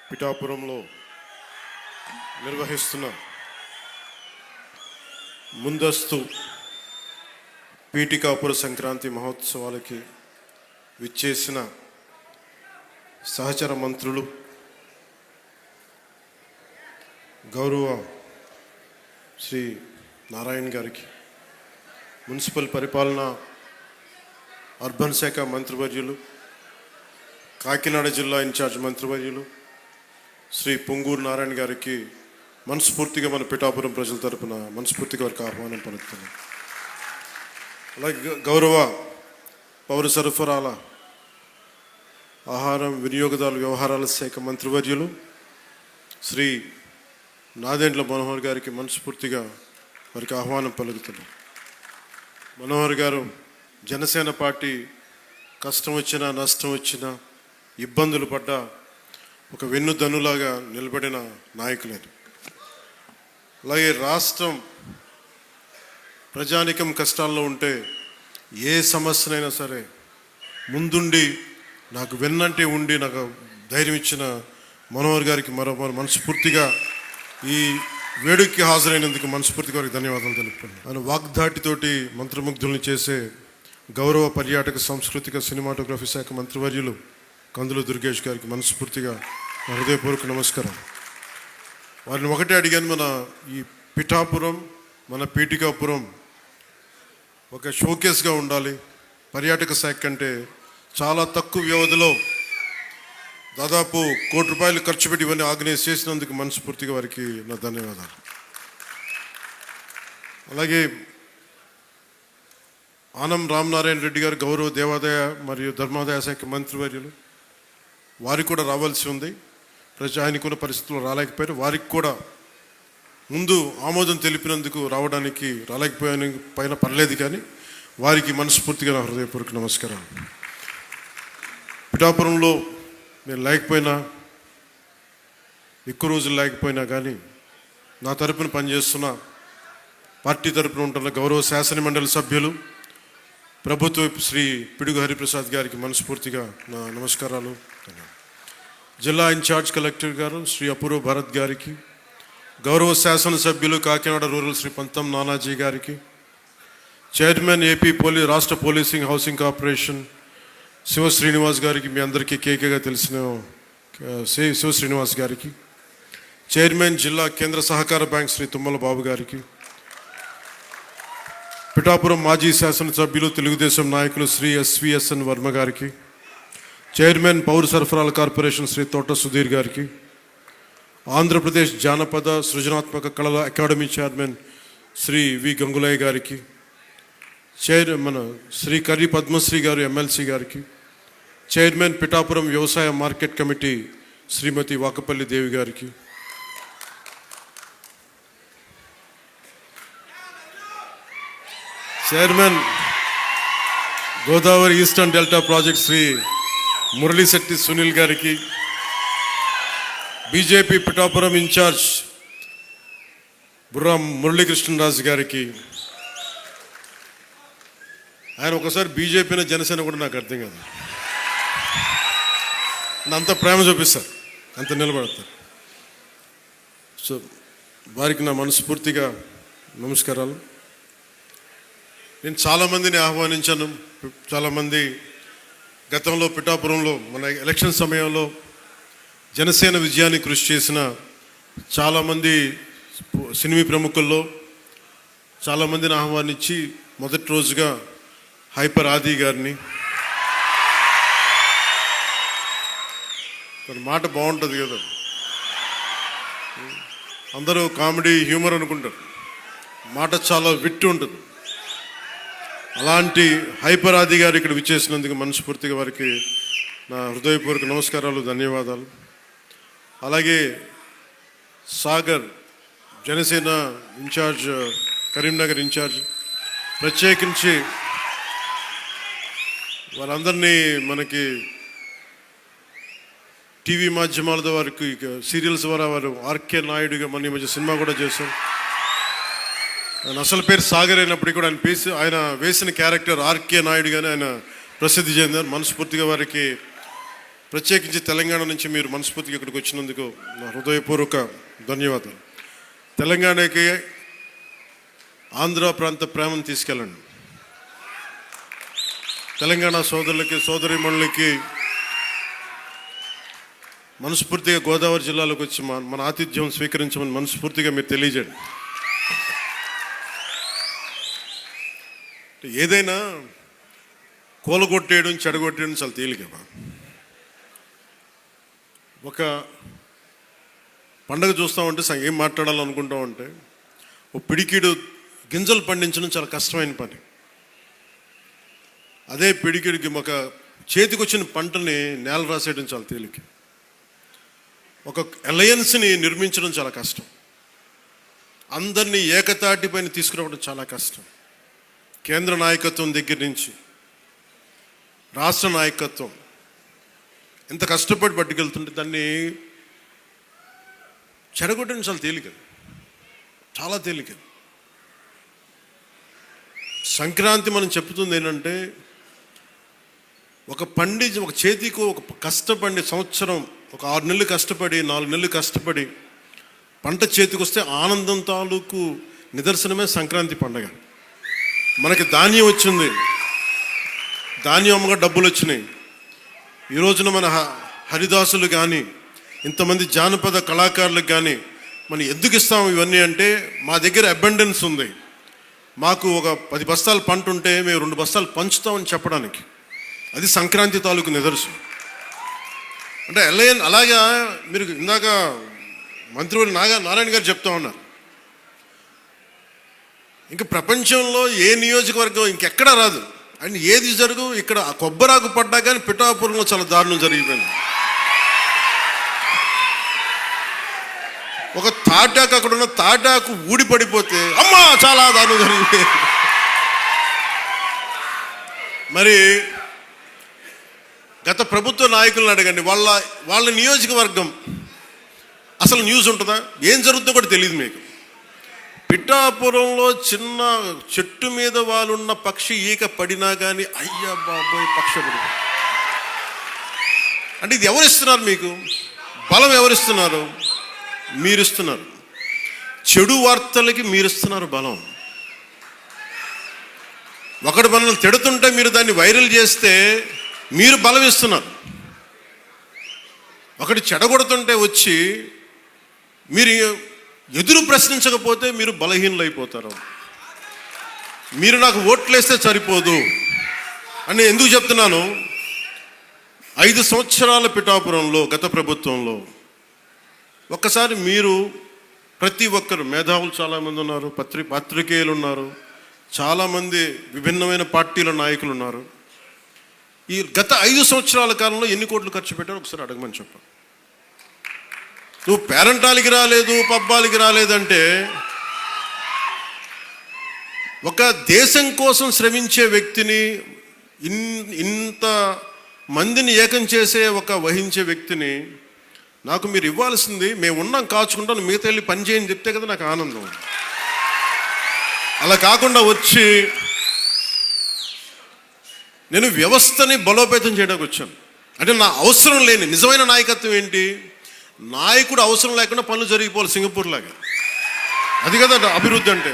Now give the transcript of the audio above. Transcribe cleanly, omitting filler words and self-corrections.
పిఠాపురంలో నిర్వహిస్తున్న ముందస్తు పీఠికాపుర సంక్రాంతి మహోత్సవాలకి విచ్చేసిన సహచర మంత్రులు, గౌరవ శ్రీ నారాయణ గారికి, మున్సిపల్ పరిపాలన అర్బన్ శాఖ మంత్రివర్యులు, కాకినాడ జిల్లా ఇన్ఛార్జ్ మంత్రివర్యులు శ్రీ పొంగూరు నారాయణ గారికి మనస్ఫూర్తిగా మన పిఠాపురం ప్రజల తరపున మనస్ఫూర్తిగా వారికి ఆహ్వానం పలుకుతున్నాం. అలాగే గౌరవ పౌర సరఫరాల, ఆహారం, వినియోగదారుల వ్యవహారాల శాఖ మంత్రివర్యులు శ్రీ నాదెండ్ల మనోహర్ గారికి మనస్ఫూర్తిగా వారికి ఆహ్వానం పలుకుతున్నాం. మనోహర్ గారు జనసేన పార్టీ కష్టం వచ్చినా నష్టం వచ్చినా ఇబ్బందులు పడ్డా ఒక వెన్నుదన్నులాగా నిలబడిన నాయకులేదు. అలాగే రాష్ట్రం ప్రజానికం కష్టాల్లో ఉంటే ఏ సమస్యనైనా సరే ముందుండి నాకు వెన్నంటే ఉండి నాకు ధైర్యం ఇచ్చిన మనోహర్ గారికి మరో మనస్ఫూర్తిగా ఈ వేడుకకి హాజరైనందుకు మనస్ఫూర్తిగా వారికి ధన్యవాదాలు తెలుపుతున్నాను. ఆయన వాగ్దాటితోటి మంత్రముగ్ధుల్ని చేసే గౌరవ పర్యాటక సాంస్కృతిక సినిమాటోగ్రఫీ శాఖ మంత్రివర్యులు కందుల దుర్గేష్ గారికి మనస్ఫూర్తిగా హృదయపూర్వక నమస్కారం. వారిని ఒకటే అడిగాను, మన ఈ పిఠాపురం, మన పీఠికాపురం ఒక షోకేస్గా ఉండాలి. పర్యాటక శాఖ కంటే చాలా తక్కువ వ్యవధిలో దాదాపు ₹1 కోటి ఖర్చు పెట్టి ఇవన్నీ ఆర్గనైజ్ చేసినందుకు మనస్ఫూర్తిగా వారికి నా ధన్యవాదాలు. అలాగే ఆనం రామనారాయణ రెడ్డి గారు గౌరవ దేవాదాయ మరియు ధర్మాదాయ శాఖ మంత్రివర్యులు, వారికి కూడా రావాల్సి ఉంది. ఆయనకున్న పరిస్థితుల్లో రాలేకపోయారు. వారికి కూడా ముందు ఆమోదం తెలిపినందుకు రాలేకపోయిన పర్లేదు, కానీ వారికి మనస్ఫూర్తిగా నా హృదయపూర్వక నమస్కారం. పిఠాపురంలో నేను లేకపోయినా, ఎక్కువ రోజులు లేకపోయినా కానీ నా తరపున పనిచేస్తున్న పార్టీ తరపున ఉంటున్న గౌరవ శాసనమండలి సభ్యులు, ప్రభుత్వ శ్రీ పిడుగు హరిప్రసాద్ గారికి మనస్ఫూర్తిగా నా నమస్కారాలు. జిల్లా ఇన్ఛార్జ్ కలెక్టర్ గారు శ్రీ అపూర్వ భరత్ గారికి, గౌరవ శాసనసభ్యులు కాకినాడ రూరల్ శ్రీ పంతం నానాజీ గారికి, చైర్మన్ ఏపీ రాష్ట్ర policing housing corporation Shiva Srinivas గారికి, మీ అందరికీ కేకేగా తెలిసిన శివ శ్రీనివాస్ గారికి, చైర్మన్ జిల్లా కేంద్ర సహకార బ్యాంక్ శ్రీ తుమ్మల బాబు గారికి, పిఠాపురం మాజీ శాసనసభ్యులు తెలుగుదేశం నాయకులు శ్రీ ఎస్విఎస్ఎన్ వర్మ గారికి, చైర్మన్ పౌర సరఫరాల కార్పొరేషన్ శ్రీ తోట సుధీర్ గారికి, ఆంధ్రప్రదేశ్ జానపద సృజనాత్మక కళల అకాడమీ చైర్మన్ శ్రీ వి గంగులయ్య గారికి, మన శ్రీ కర్రి పద్మశ్రీ గారు ఎమ్మెల్సీ గారికి, చైర్మన్ పిఠాపురం వ్యవసాయ మార్కెట్ కమిటీ శ్రీమతి వాకపల్లి దేవి గారికి, chairman Godavari eastern delta project Shri Muralishetti Sunil గారికి, బీజేపీ పిఠాపురం ఇన్ఛార్జ్ బుర్రా మురళీకృష్ణరాజు గారికి. ఆయన ఒకసారి బీజేపీని జనసేన కూడా నాకు అర్థం కాదు, అంత ప్రేమ చూపిస్తారు, అంత నిలబడతారు. సో వారికి నా మనస్ఫూర్తిగా నమస్కారాలు. నేను చాలామందిని ఆహ్వానించాను. చాలామంది గతంలో పిఠాపురంలో మన ఎలక్షన్ సమయంలో జనసేన విజయాన్ని కృషి చేసిన చాలామంది సినిమా ప్రముఖుల్లో చాలామందిని ఆహ్వానించి మొదటి రోజుగా హైపర్ ఆది గారిని, మాట బాగుంటుంది కదా, అందరూ కామెడీ హ్యూమర్ అనుకుంటారు, మాట చాలా విట్టు ఉంటుంది. అలాంటి హైపర్ ఆది గారు ఇక్కడ విచ్చేసినందుకు మనస్ఫూర్తిగా వారికి నా హృదయపూర్వక నమస్కారాలు, ధన్యవాదాలు. అలాగే సాగర్ జనసేన ఇన్ఛార్జ్, కరీంనగర్ ఇన్ఛార్జ్, ప్రత్యేకించి వారందరినీ మనకి టీవీ మాధ్యమాలతో వారికి సీరియల్స్ ద్వారా వారు ఆర్కే నాయుడుగా మన ఈ మధ్య సినిమా కూడా చేశారు. ఆయన అసలు పేరు సాగర్ అయినప్పటికీ కూడా ఆయన వేసిన క్యారెక్టర్ ఆర్కే నాయుడుగానే ఆయన ప్రసిద్ధి చెందారు. మనస్ఫూర్తిగా వారికి ప్రత్యేకించి తెలంగాణ నుంచి మీరు మనస్ఫూర్తిగా ఇక్కడికి వచ్చినందుకు నా హృదయపూర్వక ధన్యవాదాలు. తెలంగాణకి ఆంధ్ర ప్రాంత ప్రేమను తీసుకెళ్ళండి. తెలంగాణ సోదరులకి సోదరీమణులకి మనస్ఫూర్తిగా గోదావరి జిల్లాలోకి వచ్చి మన ఆతిథ్యం స్వీకరించమని మనస్ఫూర్తిగా మీరు తెలియజేయండి. ఏదైనా కూలగొట్టేయడం చెడగొట్టేయడం చాలా తేలికమ్మా. ఒక పండగ చూస్తూ ఉంటే ఏం మాట్లాడాలనుకుంటా ఉంటే ఓ పిడికిడు గింజలు పండించడం చాలా కష్టమైన పని. అదే పిడికిడికి ఒక చేతికి వచ్చిన పంటని నేల రాసేయడం చాలా తేలిక. ఒక అలయన్స్ని నిర్మించడం చాలా కష్టం. అందరినీ ఏకతాటిపైన తీసుకురావడం చాలా కష్టం. కేంద్ర నాయకత్వం దగ్గర నుంచి రాష్ట్ర నాయకత్వం ఎంత కష్టపడి పట్టుకెళ్తుంటే దాన్ని చెడగొట్టడం చాలా తేలిక, చాలా తేలిక. సంక్రాంతి మనం చెప్తుంది ఏంటంటే ఒక చేతికి ఒక కష్టపడి సంవత్సరం ఒక 6 నెలలు కష్టపడి 4 నెలలు కష్టపడి పంట చేతికి వస్తే ఆనందం తాలూకు నిదర్శనమే సంక్రాంతి పండగ. మనకి ధాన్యం వచ్చింది, ధాన్యం అమ్మగా డబ్బులు వచ్చినాయి. ఈ రోజున మన హరిదాసులు కానీ ఇంతమంది జానపద కళాకారులకు కానీ మనం ఎందుకు ఇస్తాము ఇవన్నీ అంటే మా దగ్గర అబండెన్స్ ఉంది. మాకు ఒక 10 బస్తాలు పంట ఉంటే మేము 2 బస్తాలు పంచుతామని చెప్పడానికి. అది సంక్రాంతి తాలూకు నిదర్శనం. అంటే అలాగా మీరు ఇందాక మంత్రివర్యులు నారాయణ గారు చెప్తా ఉన్నారు, ఇంకా ప్రపంచంలో ఏ నియోజకవర్గం ఇంకెక్కడా రాదు అండ్ ఏది జరుగు ఇక్కడ కొబ్బరాకు పడ్డా కానీ పిఠాపురంలో చాలా దారుణం జరిగిపోయింది. ఒక తాటాకు అక్కడ ఉన్న తాటాకు ఊడిపడిపోతే అమ్మా చాలా దారుణం జరిగిపోయింది. మరి గత ప్రభుత్వ నాయకులను అడగండి, వాళ్ళ నియోజకవర్గం అసలు న్యూస్ ఉంటుందా, ఏం జరుగుతుందో కూడా తెలియదు మీకు. పిఠాపురంలో చిన్న చెట్టు మీద వాళ్ళున్న పక్షి ఈక పడినా కానీ అయ్యా బాబోయ్ పక్షి పడి. అంటే ఇది ఎవరిస్తున్నారు మీకు బలం? ఎవరిస్తున్నారు? మీరిస్తున్నారు. చెడు వార్తలకి మీరిస్తున్నారు బలం. ఒకటి మనల్ని తిడుతుంటే మీరు దాన్ని వైరల్ చేస్తే మీరు బలం ఇస్తున్నారు. ఒకటి చెడగొడుతుంటే వచ్చి మీరు ఎదురు ప్రశ్నించకపోతే మీరు బలహీనలైపోతారు. మీరు నాకు ఓట్లేస్తే సరిపోదు అని ఎందుకు చెప్తున్నాను? 5 సంవత్సరాల పిఠాపురంలో గత ప్రభుత్వంలో ఒక్కసారి మీరు ప్రతి ఒక్కరు మేధావులు చాలామంది ఉన్నారు, పత్రికేయులు ఉన్నారు, చాలామంది విభిన్నమైన పార్టీల నాయకులు ఉన్నారు. ఈ గత 5 సంవత్సరాల కాలంలో ఎన్ని కోట్లు ఖర్చు పెట్టారో ఒకసారి అడగమని చెప్పాను. నువ్వు పేరంటాలకి రాలేదు, పబ్బాలకి రాలేదంటే ఒక దేశం కోసం శ్రమించే వ్యక్తిని, ఇంత మందిని ఏకం చేసే వహించే వ్యక్తిని నాకు మీరు ఇవ్వాల్సింది, మేము ఉన్నాం కాచుకుంటాను మిగతా వెళ్ళి పని చేయని చెప్తే కదా నాకు ఆనందం. అలా కాకుండా వచ్చి నేను వ్యవస్థని బలోపేతం చేయడానికి వచ్చాను. అంటే నా అవసరం లేని నిజమైన నాయకత్వం ఏంటి? నాయకుడు అవసరం లేకుండా పనులు జరిగిపోవాలి సింగపూర్ లాగా. అది కదా అభివృద్ధి అంటే.